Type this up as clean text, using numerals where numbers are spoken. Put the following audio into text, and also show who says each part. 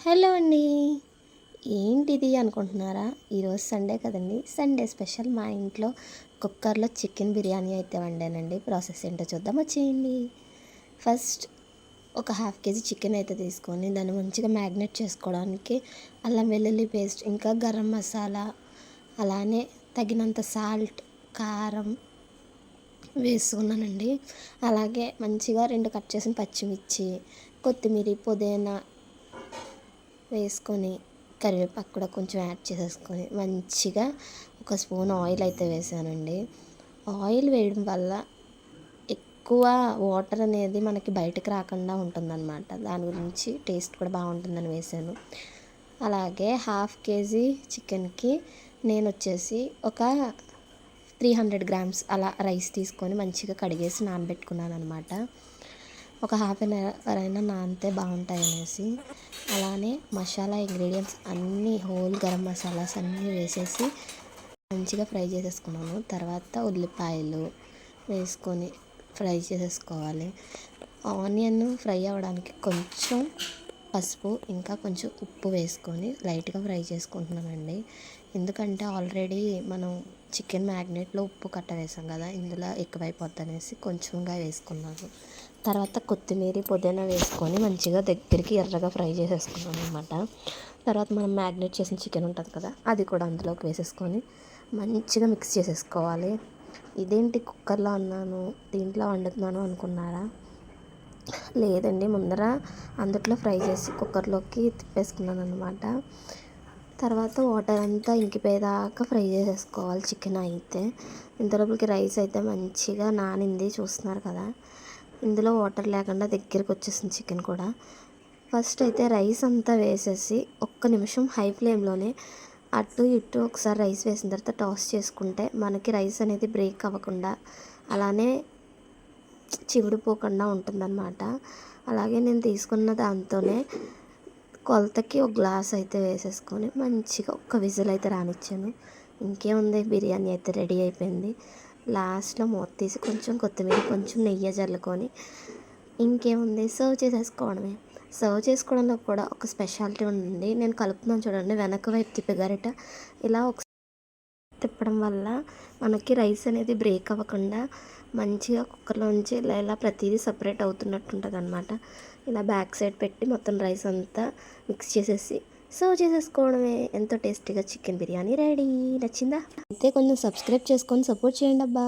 Speaker 1: Hello అండి. ఏంటిది అనుకుంటున్నారా? ఈరోజు సండే కదండి. సండే స్పెషల్ మా ఇంట్లో కుక్కర్లో చికెన్ బిర్యానీ అయితే వండానండి. ప్రాసెస్ ఏంటో చూద్దాం, వచ్చేయండి. ఫస్ట్ ఒక హాఫ్ కేజీ చికెన్ అయితే తీసుకొని దాన్ని మంచిగా మ్యాగ్నేట్ చేసుకోవడానికి అల్లం వెల్లుల్లి పేస్ట్, ఇంకా గరం మసాలా, అలానే తగినంత సాల్ట్, కారం వేసుకున్నానండి. అలాగే మంచిగా 2 కట్ చేసిన పచ్చిమిర్చి, కొత్తిమీర, పుదీనా వేసుకొని కరివేపాకు కూడా కొంచెం యాడ్ చేసేసుకొని మంచిగా ఒక స్పూన్ ఆయిల్ అయితే వేసానండి. ఆయిల్ వేయడం వల్ల ఎక్కువ వాటర్ అనేది మనకి బయటకు రాకుండా ఉంటుందన్నమాట. దాని గురించి టేస్ట్ కూడా బాగుంటుందని వేసాను. అలాగే హాఫ్ కేజీ చికెన్కి నేను వచ్చేసి ఒక 300 గ్రామ్స్ అలా రైస్ తీసుకొని మంచిగా కడిగేసి నానబెట్టుకున్నాను అనమాట. ఒక హాఫ్ అన్ అవర్ అయినా నానితే బాగుంటాయి అనేసి. అలానే మసాలా ఇంగ్రీడియంట్స్ అన్నీ హోల్ గరం మసాలాస్ అన్నీ వేసేసి మంచిగా ఫ్రై చేసేసుకున్నాను. తర్వాత ఉల్లిపాయలు వేసుకొని ఫ్రై చేసేసుకోవాలి. ఆనియన్ ఫ్రై అవ్వడానికి కొంచెం పసుపు ఇంకా కొంచెం ఉప్పు వేసుకొని లైట్గా ఫ్రై చేసుకుంటున్నానండి. ఎందుకంటే ఆల్రెడీ మనం చికెన్ మ్యాగ్నేట్లో ఉప్పు కట్ట వేసాం కదా, ఇందులో ఎక్కువైపోద్ది అనేసి కొంచెంగా వేసుకున్నాను. తర్వాత కొత్తిమీర, పుదీనా వేసుకొని మంచిగా దగ్గరికి ఎర్రగా ఫ్రై చేసేసుకున్నాను అనమాట. తర్వాత మనం మ్యాగ్నేట్ చేసిన చికెన్ ఉంటుంది కదా, అది కూడా అందులోకి వేసేసుకొని మంచిగా మిక్స్ చేసేసుకోవాలి. ఇదేంటి కుక్కర్లో అన్నాను దీంట్లో వండుతున్నాను అనుకున్నారా? లేదండి, ముందర అందుట్లో ఫ్రై చేసి కుక్కర్లోకి తిప్పేసుకున్నాను అనమాట. తర్వాత వాటర్ అంతా ఇంకిపోయేదాకా ఫ్రై చేసేసుకోవాలి చికెన్ అయితే. ఇంతలోపలికి రైస్ అయితే మంచిగా నానింది, చూస్తున్నారు కదా. ఇందులో వాటర్ లేకుండా దగ్గరికి వచ్చేసింది చికెన్ కూడా. ఫస్ట్ అయితే రైస్ అంతా వేసేసి ఒక్క నిమిషం హై ఫ్లేమ్లోనే అటు ఇటు ఒకసారి రైస్ వేసిన తర్వాత టాస్ చేసుకుంటే మనకి రైస్ అనేది బ్రేక్ అవ్వకుండా అలానే చివిడిపోకుండా ఉంటుందన్నమాట. అలాగే నేను తీసుకున్న దాంతోనే కొలతకి ఒక గ్లాస్ అయితే వేసేసుకొని మంచిగా ఒక్క విజిల్ అయితే రానిచ్చాను. ఇంకేముంది, బిర్యానీ అయితే రెడీ అయిపోయింది. లాస్ట్లో మూత తీసి కొంచెం కొత్తిమీర, కొంచెం నెయ్యి జల్లుకొని ఇంకేముంది, సర్వ్ చేసేసుకోవడమే. సర్వ్ చేసుకోవడంలో కూడా ఒక స్పెషాలిటీ ఉంది. నేను కలుపుతున్నాను చూడండి, వెనక వైపు తిప్పి గరిట ఇలా ఒక తిప్పడం వల్ల మనకి రైస్ అనేది బ్రేక్ అవ్వకుండా మంచిగా కుక్కర్లోంచి ఇలా ఇలా ప్రతిదీ సపరేట్ అవుతున్నట్టు ఉంటుంది అనమాట. ఇలా బ్యాక్ సైడ్ పెట్టి మొత్తం రైస్ అంతా మిక్స్ చేసేసి సర్వ్ చేసేసుకోవడమే. ఎంతో టేస్టీగా చికెన్ బిర్యానీ రెడీ. నచ్చిందా? అయితే కొంచెం సబ్స్క్రైబ్ చేసుకొని సపోర్ట్ చేయండి అబ్బా.